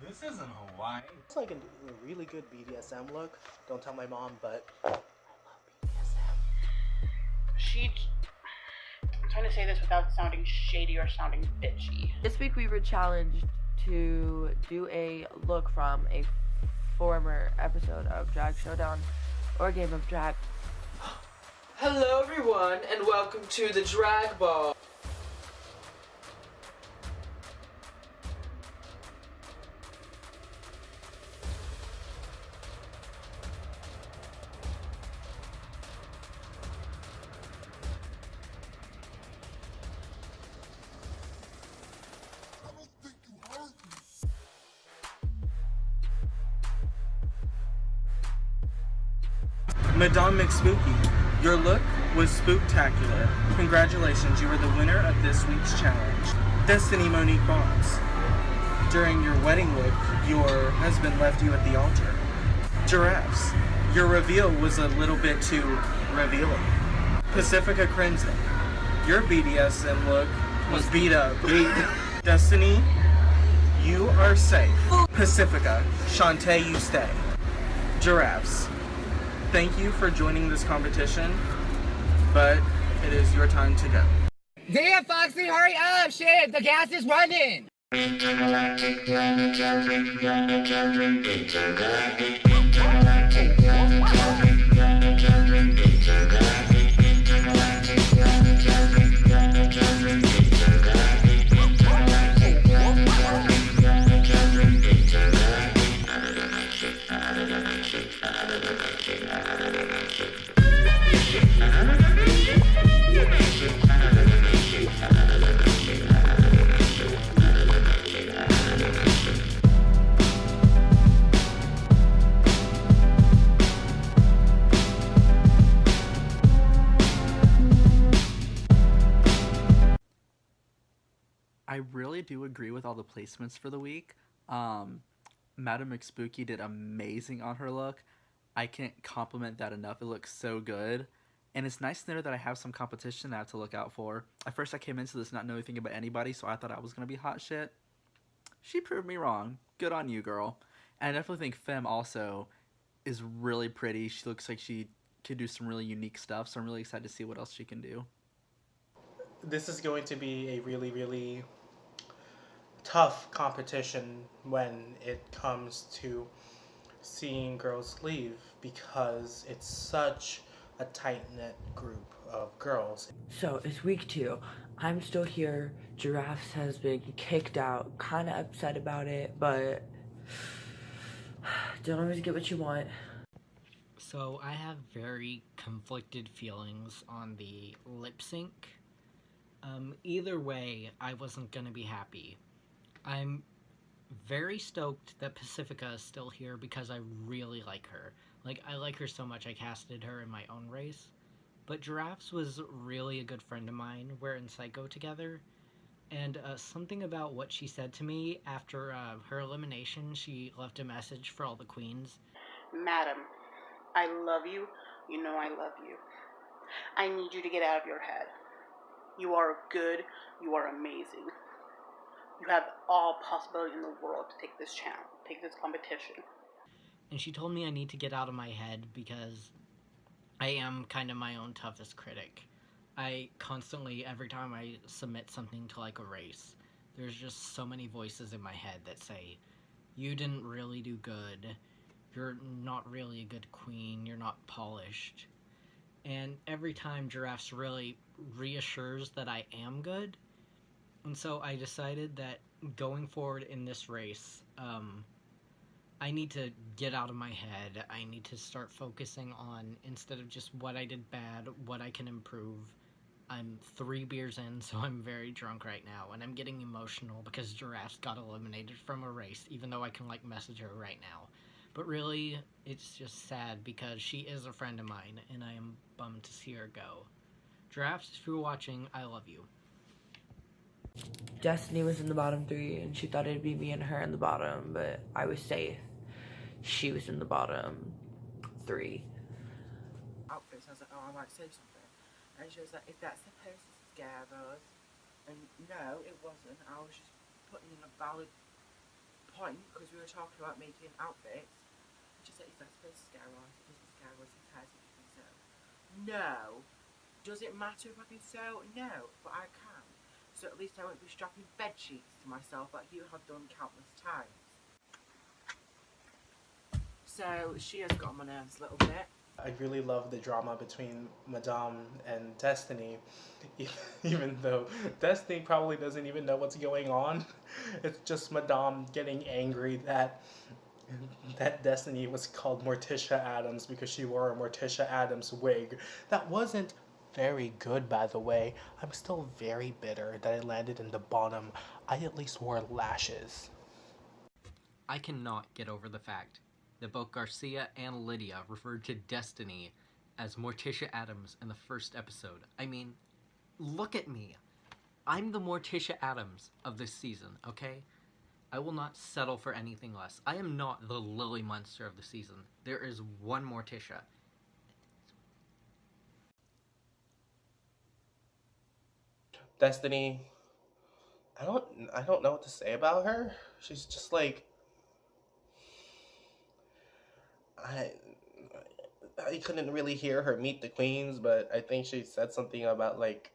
This isn't Hawaii. It's like a really good BDSM look. Don't tell my mom, but I love BDSM. I'm trying to say this without sounding shady or sounding bitchy. This week we were challenged to do a look from a former episode of Drag Showdown or Game of Drag. Hello everyone and welcome to the Drag Ball. Madame McSpooky, your look was spooktacular. Congratulations, you were the winner of this week's challenge. Destiny Monique Bonds. During your wedding look, your husband left you at the altar. Giraffes, your reveal was a little bit too revealing. Pacifica Crimson, your BDSM look was beat up. Destiny, you are safe. Pacifica, Shantae, you stay. Giraffes, thank you for joining this competition, but it is your time to go. Damn, Foxy, hurry up! Shit, the gas is running! I really do agree with all the placements for the week. Madame McSpooky did amazing on her look. I can't compliment that enough. It looks so good. And it's nice to know that I have some competition I have to look out for. At first I came into this not knowing anything about anybody, so I thought I was going to be hot shit. She proved me wrong. Good on you, girl. And I definitely think Femme also is really pretty. She looks like she could do some really unique stuff, so I'm really excited to see what else she can do. This is going to be a really, really tough competition when it comes to seeing girls leave, because it's such a tight-knit group of girls. So it's week 2. I'm still here. Giraffes has been kicked out. Kind of upset about it, but don't always get what you want. So I have very conflicted feelings on the lip sync. Either way, I wasn't gonna be happy. I'm very stoked that Pacifica is still here because I really like her. Like, I like her so much I casted her in my own race. But Giraffes was really a good friend of mine. We're in Psycho together. And something about what she said to me after her elimination, she left a message for all the queens. Madam, I love you. You know I love you. I need you to get out of your head. You are good. You are amazing. You have all possibility in the world to take this challenge, take this competition. And she told me I need to get out of my head because I am kind of my own toughest critic. I constantly, every time I submit something to like a race, there's just so many voices in my head that say, you didn't really do good, you're not really a good queen, you're not polished. And every time Giraffes really reassures that I am good. And so I decided that going forward in this race, I need to get out of my head. I need to start focusing on, instead of just what I did bad, what I can improve. I'm 3 beers in, so I'm very drunk right now, and I'm getting emotional because Giraffes got eliminated from a race, even though I can, like, message her right now. But really, it's just sad because she is a friend of mine, and I am bummed to see her go. Giraffes, if you're watching, I love you. Destiny was in the bottom 3, and she thought it'd be me and her in the bottom, but I was safe. She was in the bottom 3. Outfits, I was like, oh, I might say something. And she was like, if that's supposed to scare us. And no, it wasn't. I was just putting in a valid point, because we were talking about making outfits, she said, is that supposed to scare us? It doesn't scare us, who cares if you can sew? No. Does it matter if I can sew? No, but I can. So at least I won't be strapping bed sheets to myself like you have done countless times. So she has got on my nerves a little bit. I really love the drama between Madame and Destiny, even though Destiny probably doesn't even know what's going on. It's just Madame getting angry that Destiny was called Morticia Addams because she wore a Morticia Addams wig. That wasn't very good, by the way. I'm still very bitter that I landed in the bottom. I at least wore lashes. I cannot get over the fact that both Garcia and Lydia referred to Destiny as Morticia Addams in the first episode. I mean, look at me. I'm the Morticia Addams of this season, okay? I will not settle for anything less. I am not the Lily Munster of the season. There is one Morticia. Destiny, I don't know what to say about her. She's just like, I couldn't really hear her meet the queens, but I think she said something about, like,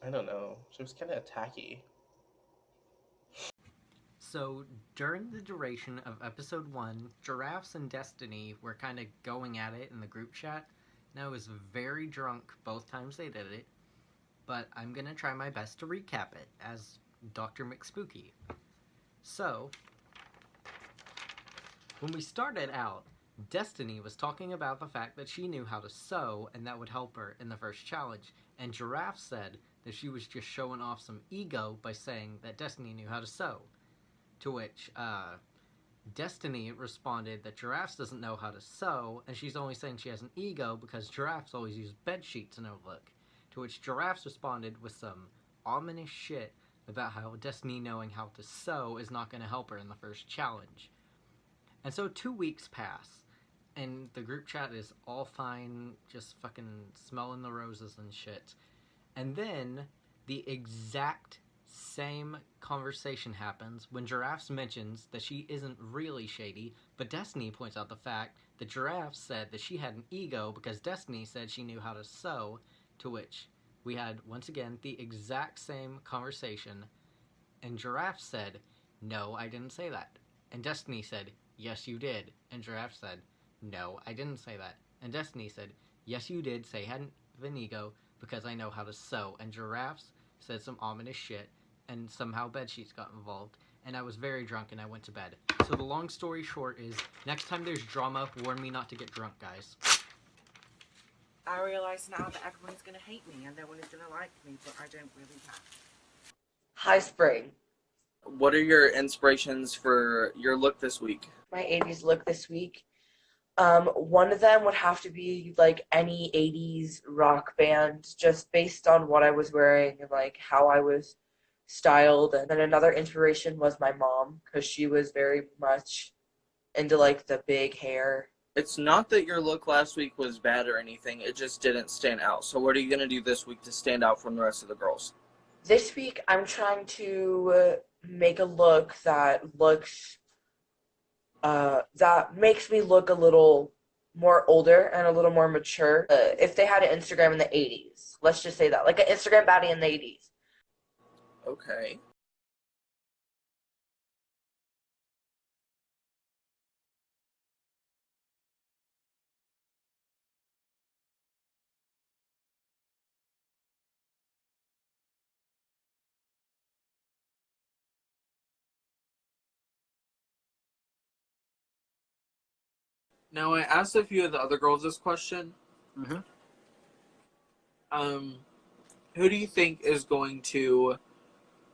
I don't know. She was kind of attacky. So, during the duration of episode 1, Giraffes and Destiny were kind of going at it in the group chat, and I was very drunk both times they did it, but I'm gonna try my best to recap it as Dr. McSpooky. So, when we started out, Destiny was talking about the fact that she knew how to sew and that would help her in the first challenge, and Giraffe said that she was just showing off some ego by saying that Destiny knew how to sew. To which, Destiny responded that Giraffes doesn't know how to sew, and she's only saying she has an ego because Giraffes always use bed sheets in her look. To which Giraffes responded with some ominous shit about how Destiny knowing how to sew is not going to help her in the first challenge. And so 2 weeks pass, and the group chat is all fine, just fucking smelling the roses and shit. And then the exact same conversation happens when Giraffes mentions that she isn't really shady, but Destiny points out the fact that Giraffes said that she had an ego because Destiny said she knew how to sew, to which we had, once again, the exact same conversation, and Giraffe said, no, I didn't say that. And Destiny said, yes, you did. And Giraffe said, no, I didn't say that. And Destiny said, yes, you did say I hadn't an ego because I know how to sew. And Giraffes said some ominous shit, and somehow bedsheets got involved, and I was very drunk and I went to bed. So the long story short is, next time there's drama, warn me not to get drunk, guys. I realise now that everyone's going to hate me and no one is going to like me, but I don't really care. Hi, Spring. What are your inspirations for your look this week? My 80s look this week. One of them would have to be like any 80s rock band, just based on what I was wearing and like how I was styled. And then another inspiration was my mom, because she was very much into like the big hair. It's not that your look last week was bad or anything, it just didn't stand out. So what are you going to do this week to stand out from the rest of the girls? This week I'm trying to make a look that looks that makes me look a little more older and a little more mature. If they had an Instagram in the 80s, let's just say that, like an Instagram baddie in the 80s. Okay. Now, I asked a few of the other girls this question. Mm-hmm. Who do you think is going to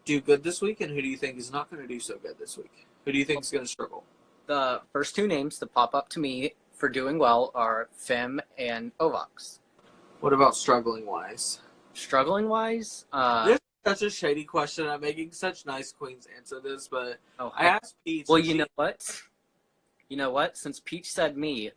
do good this week, and who do you think is not going to do so good this week? Who do you think is going to struggle? The first two names that pop up to me for doing well are Fem and Ovox. What about struggling-wise? Struggling-wise? This is such a shady question. I'm making such nice queens answer this, but I asked Peach. Well, you know what? You know what? Since Peach said me,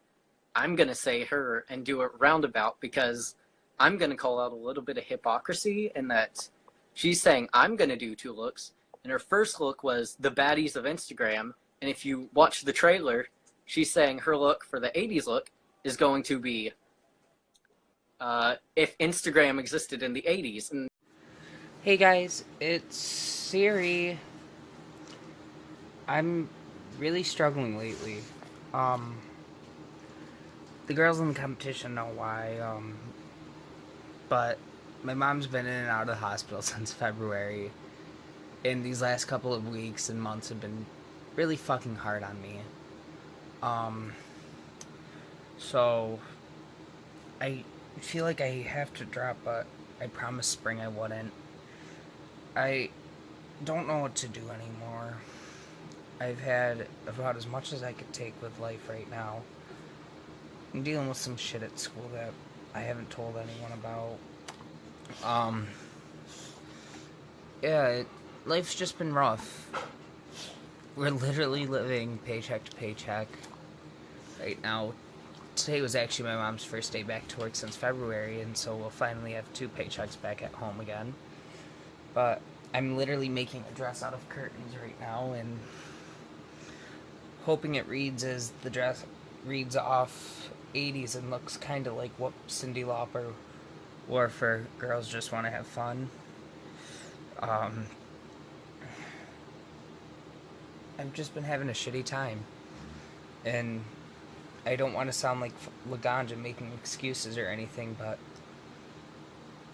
I'm going to say her and do it roundabout, because I'm going to call out a little bit of hypocrisy in that she's saying I'm going to do two looks, and her first look was the baddies of Instagram. And if you watch the trailer, she's saying her look for the 80s look is going to be if Instagram existed in the 80s. And Hey guys, it's Siri. I'm really struggling lately. The girls in the competition know why, but my mom's been in and out of the hospital since February, and these last couple of weeks and months have been really fucking hard on me. So I feel like I have to drop, but I promised Spring I wouldn't. I don't know what to do anymore. I've had about as much as I could take with life right now. I'm dealing with some shit at school that I haven't told anyone about. Life's just been rough. We're literally living paycheck to paycheck right now. Today was actually my mom's first day back to work since February, and so we'll finally have 2 paychecks back at home again. But I'm literally making a dress out of curtains right now and hoping it reads as the dress reads off 80s and looks kind of like what Cyndi Lauper wore for Girls Just Want to Have Fun. I've just been having a shitty time, and I don't want to sound like Laganja making excuses or anything, but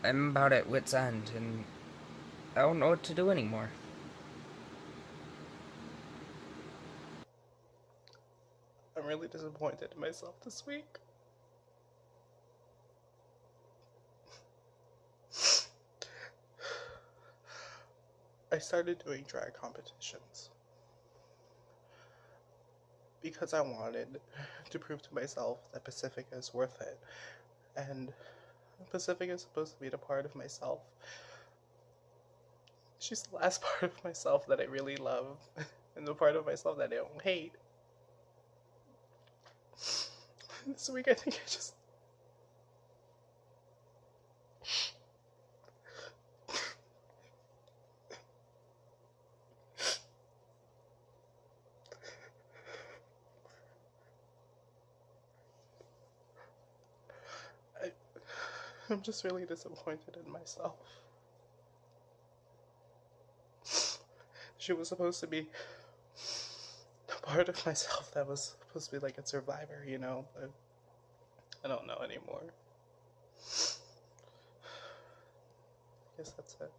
I'm about at wit's end, and I don't know what to do anymore. I'm really disappointed in myself this week. I started doing drag competitions because I wanted to prove to myself that Pacifica is worth it. And Pacifica is supposed to be the part of myself. She's the last part of myself that I really love, and the part of myself that I don't hate. This week I think I'm just really disappointed in myself. She was supposed to be a part of myself that was supposed to be like a survivor, you know, but I don't know anymore. I guess that's it.